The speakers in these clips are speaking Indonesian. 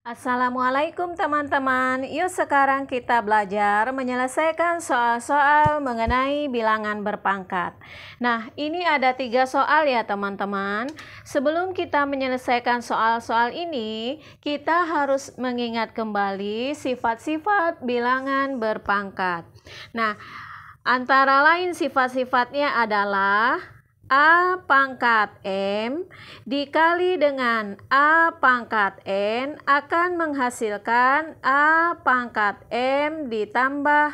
Assalamualaikum teman-teman. Yuk sekarang kita belajar menyelesaikan soal-soal mengenai bilangan berpangkat. Nah, ini ada 3 soal ya teman-teman. Sebelum kita menyelesaikan soal-soal ini, kita harus mengingat kembali sifat-sifat bilangan berpangkat. Nah, antara lain sifat-sifatnya adalah A pangkat M dikali dengan A pangkat N akan menghasilkan A pangkat M ditambah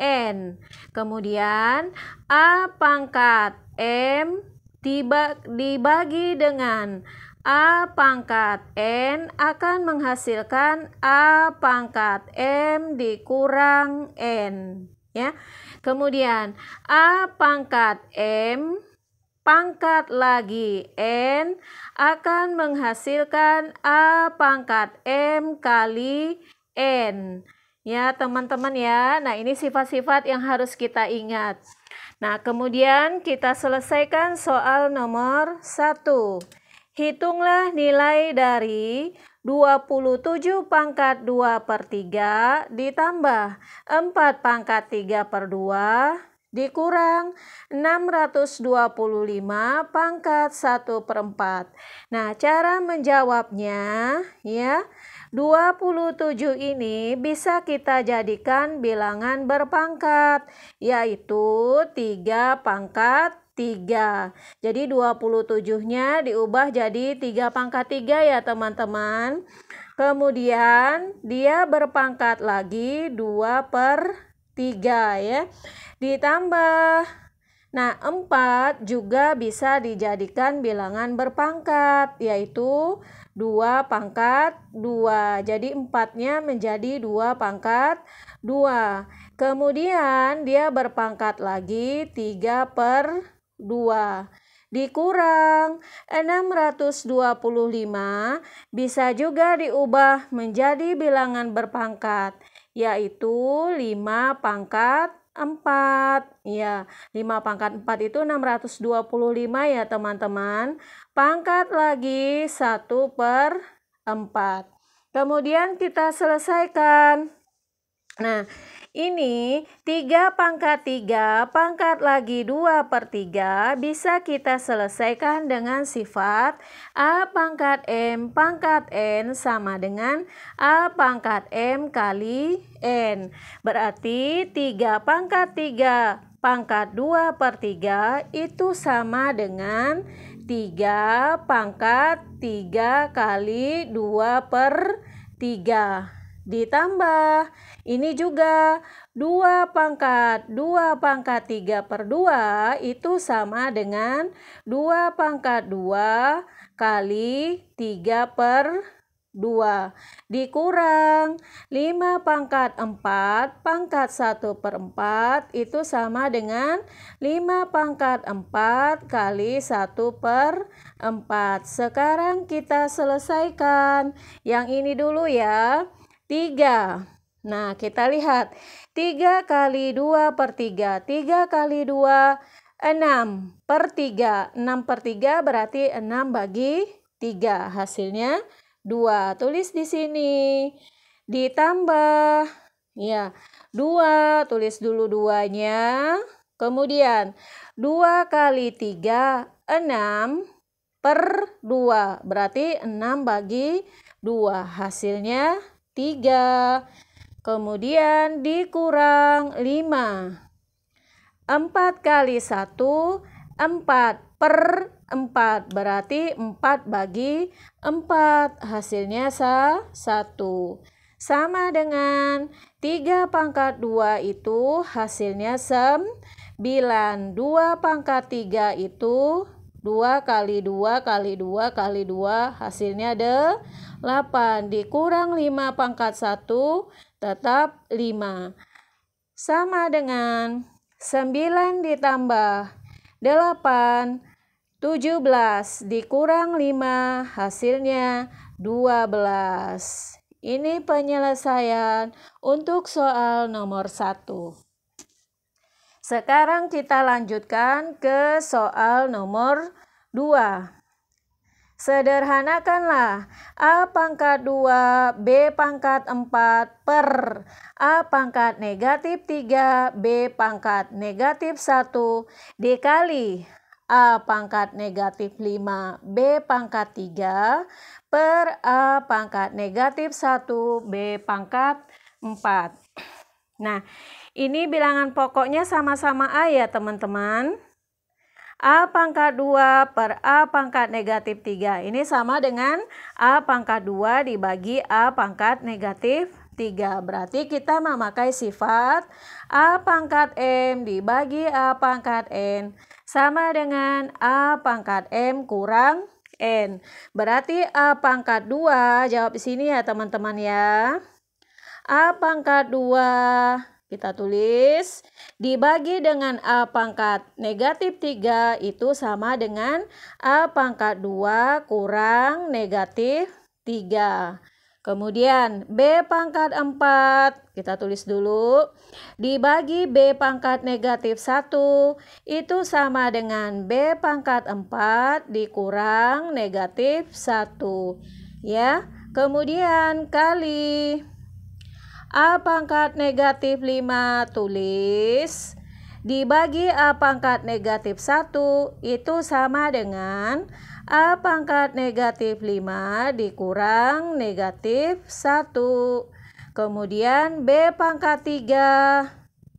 N. Kemudian A pangkat M dibagi dengan A pangkat N akan menghasilkan A pangkat M dikurang N. Ya. Kemudian A pangkat M pangkat lagi N akan menghasilkan A pangkat M kali N. Ya teman-teman ya, nah ini sifat-sifat yang harus kita ingat. Nah kemudian kita selesaikan soal nomor 1. Hitunglah nilai dari 27 pangkat 2/3 ditambah 4 pangkat 3/2 dikurang 625 pangkat 1/4. Nah, cara menjawabnya ya, 27 ini bisa kita jadikan bilangan berpangkat, yaitu 3 pangkat 3. Jadi 27-nya diubah jadi 3 pangkat 3 ya teman-teman. Kemudian dia berpangkat lagi 2/3 ya. Ditambah, nah 4 juga bisa dijadikan bilangan berpangkat, yaitu 2 pangkat 2. Jadi 4-nya menjadi 2 pangkat 2. Kemudian dia berpangkat lagi 3/2. Dikurang 625 bisa juga diubah menjadi bilangan berpangkat, yaitu 5 pangkat 4. Ya, 5 pangkat 4 itu 625 ya teman-teman. Pangkat lagi 1/4. Kemudian kita selesaikan. Nah, ini 3 pangkat 3 pangkat lagi 2/3 bisa kita selesaikan dengan sifat A pangkat M pangkat N sama dengan A pangkat M kali N. Berarti 3 pangkat 3 pangkat 2/3 itu sama dengan 3 pangkat 3 kali 2/3. Ditambah, ini juga 2 pangkat 3/2 itu sama dengan 2 pangkat 2 kali 3/2. Dikurang 5 pangkat 4 pangkat 1/4 itu sama dengan 5 pangkat 4 kali 1/4. Sekarang kita selesaikan. Yang ini dulu ya. 3. Nah, kita lihat. 3 kali 2/3. 3 kali 2, 6/3. 6/3 berarti 6 bagi 3. Hasilnya 2. Tulis di sini. Ditambah. Ya, 2. Tulis dulu 2-nya. Kemudian, 2 kali 3, 6/2. Berarti 6 bagi 2. Hasilnya 3. Kemudian dikurang 5. 4 kali 1, 4/4. Berarti 4 bagi 4. Hasilnya 1. Sama dengan 3 pangkat 2 itu hasilnya 9. 2 pangkat 3 itu 2 kali 2 kali 2 kali 2 hasilnya 8. Dikurang 5 pangkat 1 tetap 5. Sama dengan 9 ditambah 8, 17 dikurang 5 hasilnya 12. Ini penyelesaian untuk soal nomor 1. Sekarang kita lanjutkan ke soal nomor 2. Sederhanakanlah. A pangkat 2, B pangkat 4 per A pangkat negatif 3, B pangkat negatif 1 dikali A pangkat negatif 5, B pangkat 3 per A pangkat negatif 1, B pangkat 4. Nah, ini bilangan pokoknya sama-sama A ya teman-teman. A pangkat 2 per A pangkat negatif 3. Ini sama dengan A pangkat 2 dibagi A pangkat negatif 3. Berarti kita memakai sifat A pangkat M dibagi A pangkat N sama dengan A pangkat M kurang N. Berarti A pangkat 2, jawab di sini ya teman-teman ya. A pangkat 2 kita tulis dibagi dengan A pangkat negatif 3 itu sama dengan A pangkat 2 kurang negatif 3. Kemudian B pangkat 4 kita tulis dulu dibagi B pangkat negatif 1 itu sama dengan B pangkat 4 dikurang negatif 1 ya. Kemudian kali A pangkat negatif 5 tulis dibagi A pangkat negatif 1 itu sama dengan A pangkat negatif 5 dikurang negatif 1. Kemudian B pangkat 3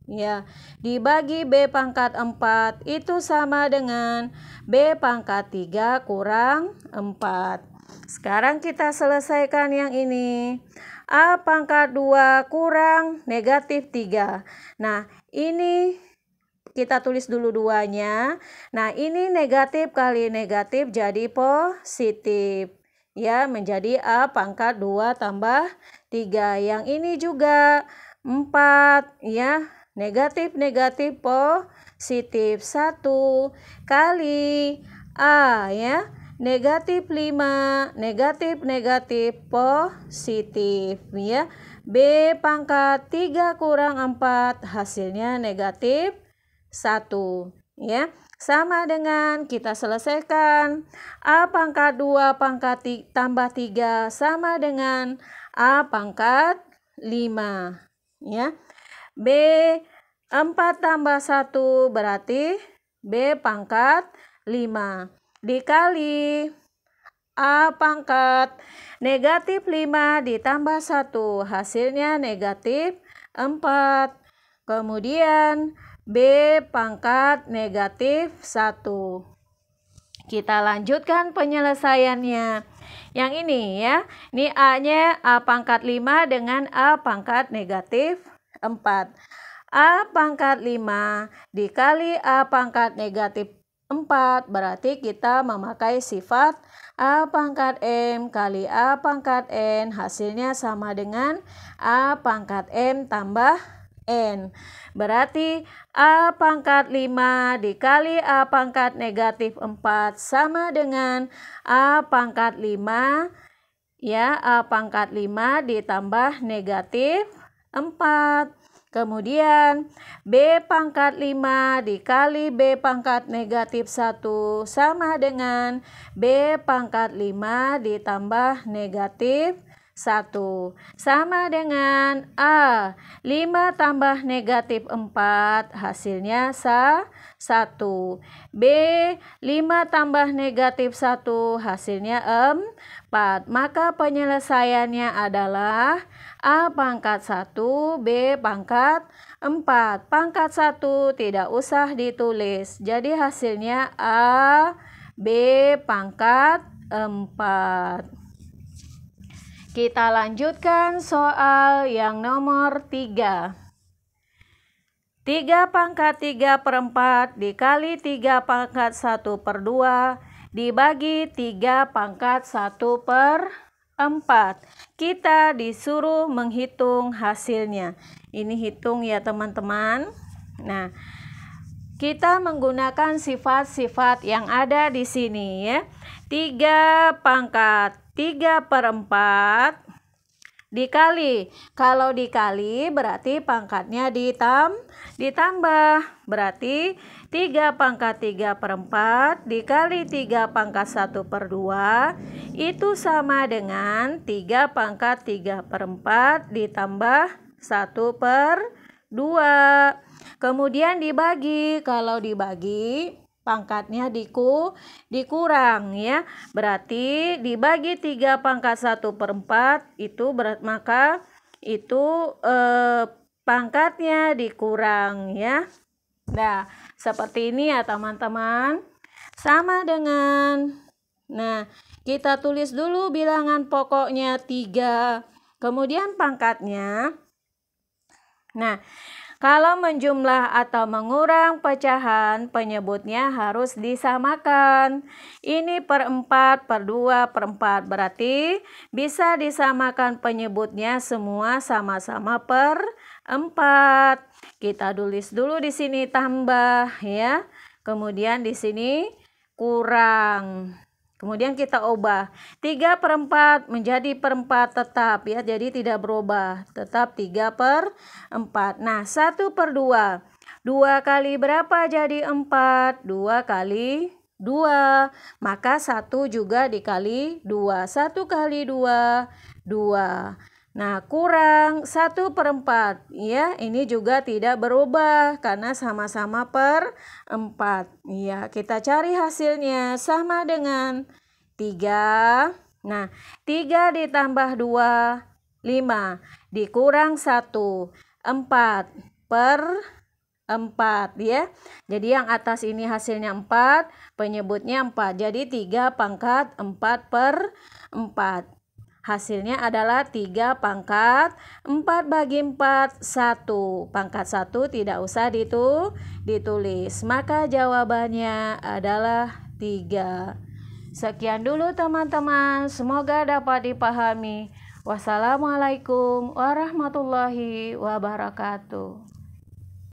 ya dibagi B pangkat 4 itu sama dengan B pangkat 3 kurang 4. Sekarang kita selesaikan yang ini. A pangkat 2 kurang negatif 3. Nah, ini kita tulis dulu duanya. Nah, ini negatif kali negatif jadi positif. Ya, menjadi A pangkat 2 tambah 3. Yang ini juga 4. Ya, negatif positif 1 kali A ya. Negatif 5, negatif positif ya. B pangkat 3 kurang 4 hasilnya negatif 1 ya. Sama dengan kita selesaikan A pangkat 2 pangkat tambah 3 sama dengan A pangkat 5 ya. B 4 tambah 1 berarti B pangkat 5 dikali A pangkat negatif 5 ditambah 1 hasilnya negatif 4. Kemudian B pangkat negatif 1. Kita lanjutkan penyelesaiannya. Yang ini ya. Ini A-nya A pangkat 5 dengan A pangkat negatif 4. A pangkat 5 dikali A pangkat negatif 4 berarti kita memakai sifat A pangkat M kali A pangkat N hasilnya sama dengan A pangkat M tambah N. Berarti A pangkat 5 dikali A pangkat negatif 4 sama dengan A pangkat 5 ya. A pangkat 5 ditambah negatif 4. Kemudian B pangkat 5 dikali B pangkat negatif 1 sama dengan B pangkat 5 ditambah negatif 1 sama dengan A 5 tambah negatif 4 hasilnya 1. B 5 tambah negatif 1 hasilnya 4. Maka penyelesaiannya adalah A pangkat 1, B pangkat 4. Pangkat 1 tidak usah ditulis. Jadi hasilnya A, B pangkat 4. Kita lanjutkan soal yang nomor 3. 3 pangkat 3 per 4 dikali 3 pangkat 1 per 2 dibagi 3 pangkat 1 per 4. Kita disuruh menghitung hasilnya. Ini hitung ya teman-teman. Nah, kita menggunakan sifat-sifat yang ada di sini ya. 3 pangkat 3 per 4 dikali. Kalau dikali berarti pangkatnya ditambah. Berarti 3 pangkat 3/4 dikali 3 pangkat 1/2 itu sama dengan 3 pangkat 3/4 ditambah 1/2. Kemudian dibagi. Kalau dibagi pangkatnya dikurang ya. Berarti dibagi 3 pangkat 1/4 itu maka itu pangkatnya dikurang ya. Nah, seperti ini ya teman-teman. Sama dengan, nah kita tulis dulu bilangan pokoknya 3. Kemudian pangkatnya. Nah, kalau menjumlah atau mengurang pecahan, penyebutnya harus disamakan. Ini 4/4/2/4, berarti bisa disamakan penyebutnya semua sama-sama 4. Kita tulis dulu di sini tambah ya. Kemudian di sini kurang. Kemudian kita ubah 3/4 menjadi 4 tetap ya, jadi tidak berubah, tetap 3/4. Nah 1/2, 2 kali berapa jadi 4? 2 kali 2, maka 1 juga dikali 2, 1 kali 2, 2. Nah kurang 1/4 ya, ini juga tidak berubah karena sama-sama 4 ya. Kita cari hasilnya sama dengan 3. Nah 3 ditambah 2 5 dikurang 1 4/4 ya. Jadi yang atas ini hasilnya 4, penyebutnya 4, jadi 3 pangkat 4/4. Hasilnya adalah 3 pangkat 4 bagi 4, 1. Pangkat 1 tidak usah ditulis. Maka jawabannya adalah 3. Sekian dulu teman-teman. Semoga dapat dipahami. Wassalamualaikum warahmatullahi wabarakatuh.